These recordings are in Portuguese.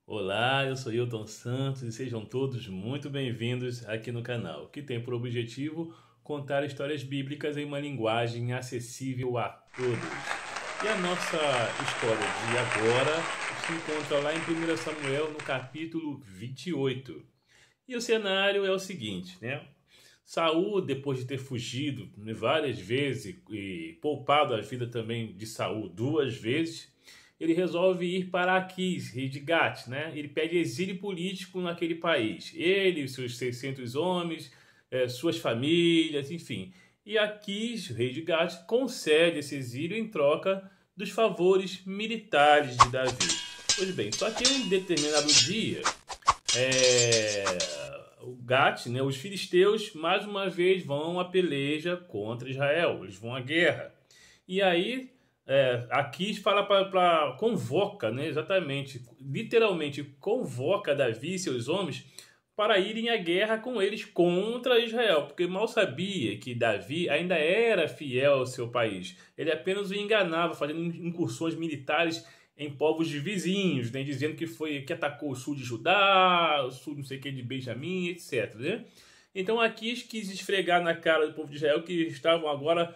Olá, eu sou Hilton Santos e sejam todos muito bem-vindos aqui no canal, que tem por objetivo contar histórias bíblicas em uma linguagem acessível a todos. E a nossa história de agora se encontra lá em 1 Samuel, no capítulo 28. E o cenário é o seguinte, né? Saul, depois de ter fugido várias vezes e poupado a vida também de Saul duas vezes, ele resolve ir para Aquis, rei de Gat, né? Ele pede exílio político naquele país. Ele, seus 600 homens, suas famílias, enfim. E Aquis, rei de Gat, concede esse exílio em troca dos favores militares de Davi. Pois bem, só que em um determinado dia, é, o Gat, né, os filisteus, mais uma vez vão à peleja contra Israel. Eles vão à guerra. E aí, Aquis fala convoca, né, exatamente, literalmente convoca Davi e seus homens para irem à guerra com eles contra Israel, porque mal sabia que Davi ainda era fiel ao seu país. Ele apenas o enganava, fazendo incursões militares em povos vizinhos, né, dizendo que foi que atacou o sul de Judá, o sul não sei o que de Benjamim, etc. Né? Então Aquis quis esfregar na cara do povo de Israel que estavam agora,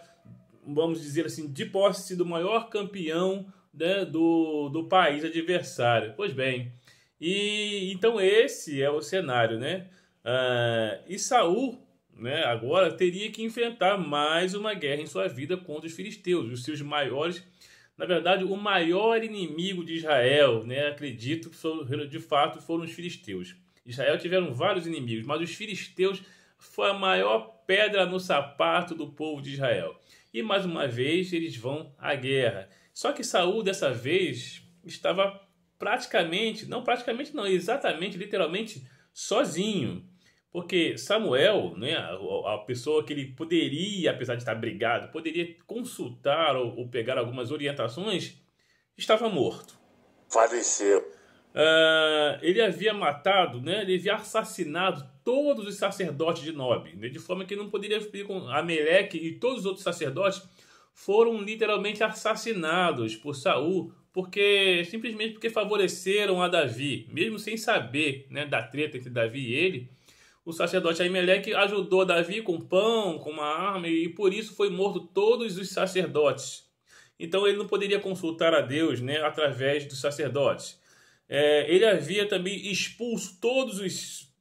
vamos dizer assim, de posse do maior campeão, né, do país adversário. Pois bem, e então esse é o cenário, né? E Saul, né, agora teria que enfrentar mais uma guerra em sua vida contra os filisteus, os seus maiores, na verdade, o maior inimigo de Israel, né? Acredito que de fato foram os filisteus. Israel tiveram vários inimigos, mas os filisteus foi a maior pedra no sapato do povo de Israel. E mais uma vez eles vão à guerra. Só que Saul dessa vez estava praticamente não, exatamente, literalmente sozinho. Porque Samuel, né, a pessoa que ele poderia, apesar de estar brigado, poderia consultar ou pegar algumas orientações, estava morto. Faleceu. Ele havia matado, né, ele havia assassinado todos os sacerdotes de Nob, né, de forma que não poderia pedir com Ameleque e todos os outros sacerdotes foram literalmente assassinados por Saul, porque simplesmente porque favoreceram a Davi, mesmo sem saber, né, da treta entre Davi e ele. O sacerdote Aimeleque ajudou Davi com pão, com uma arma, e por isso foi morto todos os sacerdotes. Então ele não poderia consultar a Deus, né, através dos sacerdotes. Ele havia também expulso todos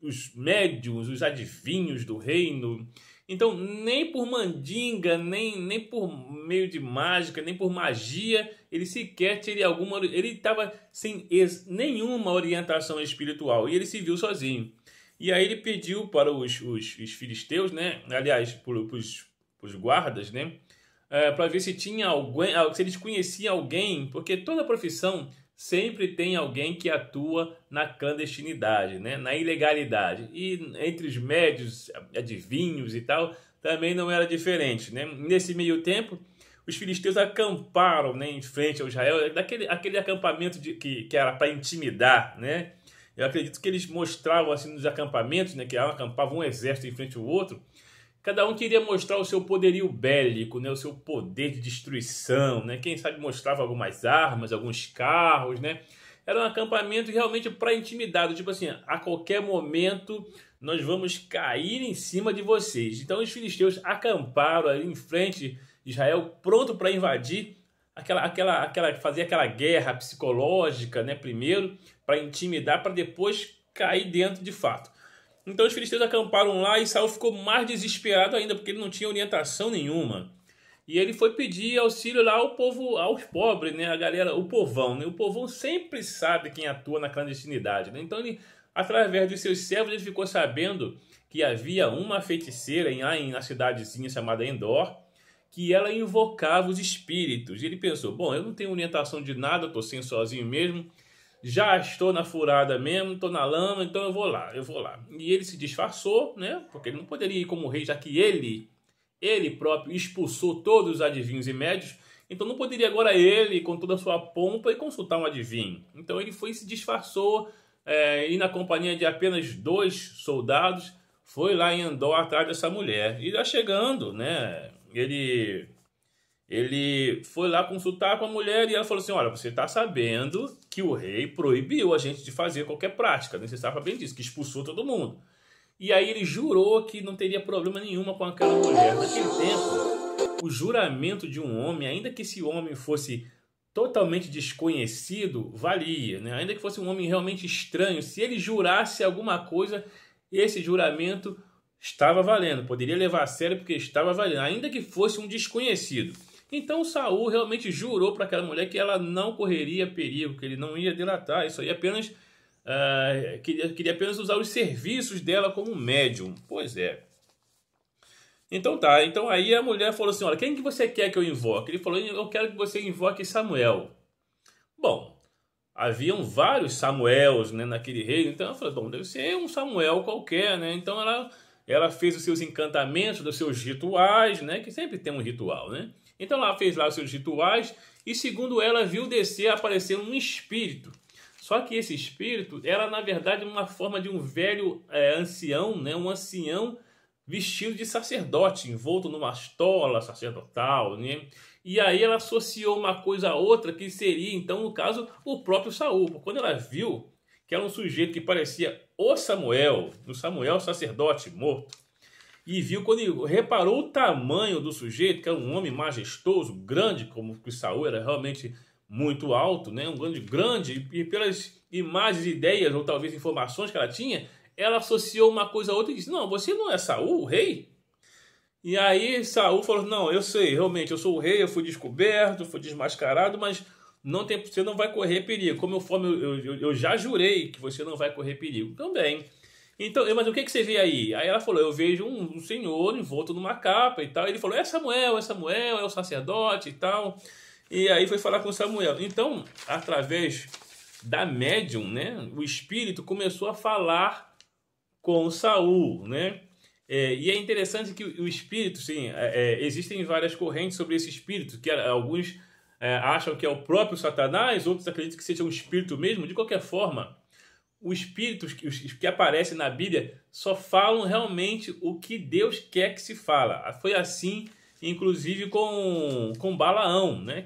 os médiuns, os adivinhos do reino. Então, nem por mandinga, nem por meio de mágica, nem por magia, ele sequer teria alguma. Ele estava sem nenhuma orientação espiritual e ele se viu sozinho. E aí ele pediu para os filisteus, né? Aliás, para os guardas, né? Para ver se tinha alguém, se eles conheciam alguém, porque toda profissão sempre tem alguém que atua na clandestinidade, né? Na ilegalidade. E entre os médios, adivinhos e tal, também não era diferente, né? Nesse meio tempo, os filisteus acamparam, né, em frente ao Israel, aquele acampamento que era para intimidar, né? Eu acredito que eles mostravam assim nos acampamentos, né, que acampavam um exército em frente ao outro. Cada um queria mostrar o seu poderio bélico, né, o seu poder de destruição, né? Quem sabe mostrava algumas armas, alguns carros, né? Era um acampamento realmente para intimidado, tipo assim, a qualquer momento nós vamos cair em cima de vocês. Então os filisteus acamparam ali em frente de Israel, pronto para invadir, fazer aquela guerra psicológica, né, primeiro, para intimidar, para depois cair dentro de fato. Então os filisteus acamparam lá e Saul ficou mais desesperado ainda, porque ele não tinha orientação nenhuma. E ele foi pedir auxílio lá ao povo, aos pobres, né, a galera, o povão, né? O povão sempre sabe quem atua na clandestinidade, né? Então ele, através dos seus servos, ele ficou sabendo que havia uma feiticeira na cidadezinha chamada Endor, que ela invocava os espíritos. E ele pensou, bom, eu não tenho orientação de nada, estou sendo sozinho mesmo, já estou na furada mesmo, estou na lama, então eu vou lá. E ele se disfarçou, né? Porque ele não poderia ir como rei, já que ele próprio expulsou todos os adivinhos e médios, então não poderia agora ele, com toda a sua pompa, ir consultar um adivinho. Então ele foi e se disfarçou, e na companhia de apenas 2 soldados, foi lá em Andor atrás dessa mulher. E já chegando, né? ele foi lá consultar com a mulher e ela falou assim: olha, você está sabendo que o rei proibiu a gente de fazer qualquer prática, né? Você sabe bem disso, que expulsou todo mundo. E aí ele jurou que não teria problema nenhuma com aquela mulher. Naquele tempo, o juramento de um homem, ainda que esse homem fosse totalmente desconhecido, valia, né? Ainda que fosse um homem realmente estranho, se ele jurasse alguma coisa, esse juramento estava valendo, poderia levar a sério porque estava valendo, ainda que fosse um desconhecido. Então Saul realmente jurou para aquela mulher que ela não correria perigo, que ele não ia delatar, isso aí apenas queria apenas usar os serviços dela como médium. Pois é. Então tá, então aí a mulher falou assim: olha, quem que você quer que eu invoque? Ele falou: eu quero que você invoque Samuel. Bom, haviam vários Samuels, né, naquele reino, então ela falou: bom, deve ser um Samuel qualquer, né? Então ela fez os seus encantamentos, os seus rituais, né, que sempre tem um ritual, né? Então ela fez lá os seus rituais e, segundo ela, viu descer, aparecer um espírito. Só que esse espírito era, na verdade, uma forma de um velho ancião, né, um ancião vestido de sacerdote, envolto numa estola sacerdotal, né? E aí ela associou uma coisa a outra, que seria, então, no caso, o próprio Saul. Quando ela viu que era um sujeito que parecia o Samuel sacerdote morto, e viu, quando ele reparou o tamanho do sujeito, que era um homem majestoso, grande, como que Saul era realmente muito alto, né? Um grande, e pelas imagens, ideias, ou talvez informações que ela tinha, ela associou uma coisa a outra e disse: não, você não é Saul, o rei? E aí Saul falou: não, eu sei, realmente, eu sou o rei, eu fui descoberto, fui desmascarado, mas você não vai correr perigo. Como eu já jurei que você não vai correr perigo. Também. Então, mas o que você vê aí? Aí ela falou: eu vejo um senhor envolto numa capa e tal. Ele falou: é Samuel, é o sacerdote e tal. E aí foi falar com Samuel. Então, através da médium, né, o espírito começou a falar com Saul, né? E é interessante que o espírito, sim, existem várias correntes sobre esse espírito, que alguns acham que é o próprio Satanás, outros acreditam que seja um espírito mesmo. De qualquer forma, os espíritos que aparecem na Bíblia só falam realmente o que Deus quer que se fala. Foi assim, inclusive, com Balaão, né?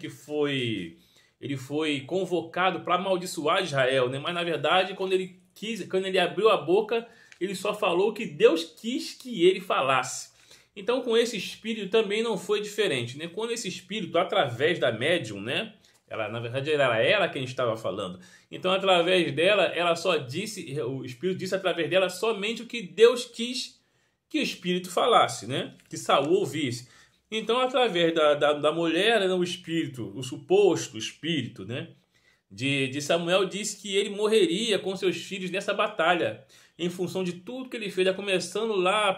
Ele foi convocado para amaldiçoar Israel, né? Mas na verdade, quando ele abriu a boca, ele só falou o que Deus quis que ele falasse. Então, com esse espírito também não foi diferente, né? Quando esse espírito, através da médium, né? Na verdade, era ela quem estava falando. Então, através dela, o espírito disse através dela somente o que Deus quis que o espírito falasse, né? Que Saul ouvisse. Então, através da mulher, né, o suposto espírito, né, de Samuel, disse que ele morreria com seus filhos nessa batalha, em função de tudo que ele fez, começando lá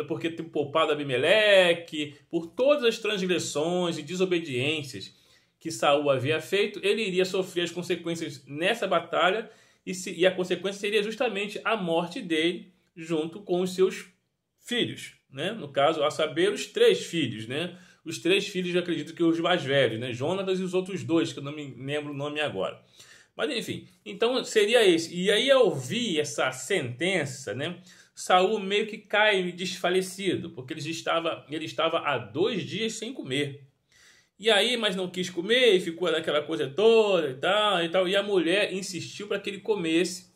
por ter poupado Abimeleque, por todas as transgressões e desobediências que Saul havia feito. Ele iria sofrer as consequências nessa batalha, e a consequência seria justamente a morte dele junto com os seus filhos, né? No caso, a saber, os 3 filhos, né? Os 3 filhos, eu acredito que os mais velhos, né? Jonatas e os outros 2, que eu não me lembro o nome agora. Mas enfim, então seria esse. E aí, ao ouvir essa sentença, né, Saul meio que cai desfalecido, porque ele estava há 2 dias sem comer. E aí, mas não quis comer, e ficou daquela coisa toda e tal, e tal. E a mulher insistiu para que ele comesse.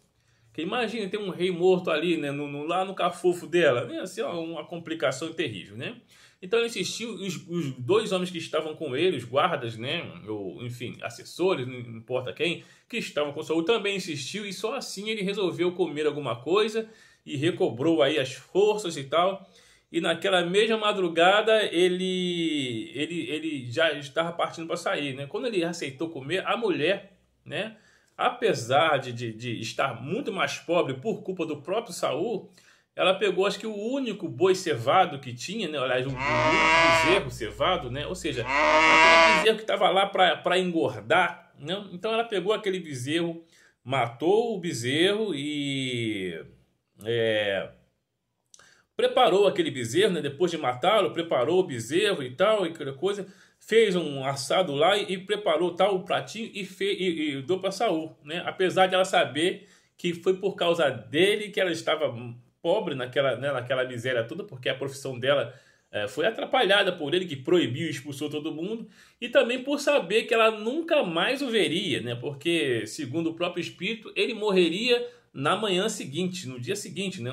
Que imagina, tem um rei morto ali, né, lá no cafofo dela. Né, assim, uma complicação terrível, né? Então ele insistiu, os 2 homens que estavam com ele, os guardas, né, ou enfim, assessores, não importa quem, que estavam com Saul, também insistiu, e só assim ele resolveu comer alguma coisa e recobrou aí as forças e tal. E naquela mesma madrugada ele já estava partindo para sair, né? Quando ele aceitou comer, a mulher, né, apesar de estar muito mais pobre por culpa do próprio Saul, ela pegou, acho que o único boi cevado que tinha, né? Aliás, o único bezerro cevado, né? Ou seja, aquele bezerro que estava lá para engordar, né? Então ela pegou aquele bezerro, matou o bezerro e preparou aquele bezerro, né? Depois de matá-lo, preparou o bezerro e tal, e aquela coisa, fez um assado lá e preparou tal o pratinho e deu para Saul, né? Apesar de ela saber que foi por causa dele que ela estava pobre naquela miséria toda, porque a profissão dela foi atrapalhada por ele, que proibiu e expulsou todo mundo, e também por saber que ela nunca mais o veria, né? Porque, segundo o próprio espírito, ele morreria na manhã seguinte, no dia seguinte, né?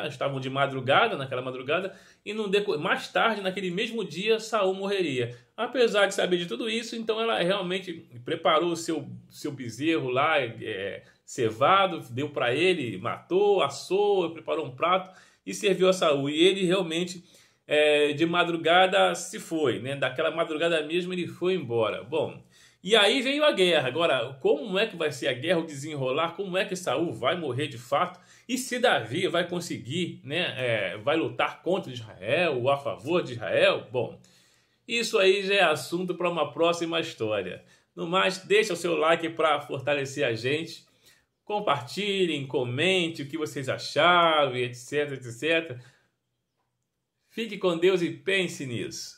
Estavam de madrugada, naquela madrugada, e mais tarde, naquele mesmo dia, Saul morreria. Apesar de saber de tudo isso, então ela realmente preparou o seu bezerro lá, cevado, deu para ele, matou, assou, preparou um prato e serviu a Saul. E ele realmente, de madrugada, se foi, né? Daquela madrugada mesmo ele foi embora. Bom, e aí veio a guerra. Agora, como é que vai ser a guerra, o desenrolar? Como é que Saul vai morrer de fato? E se Davi vai conseguir, né? Vai lutar contra Israel ou a favor de Israel? Bom, isso aí já é assunto para uma próxima história. No mais, deixa o seu like para fortalecer a gente. Compartilhem, comente o que vocês acharam, etc, etc. Fique com Deus e pense nisso.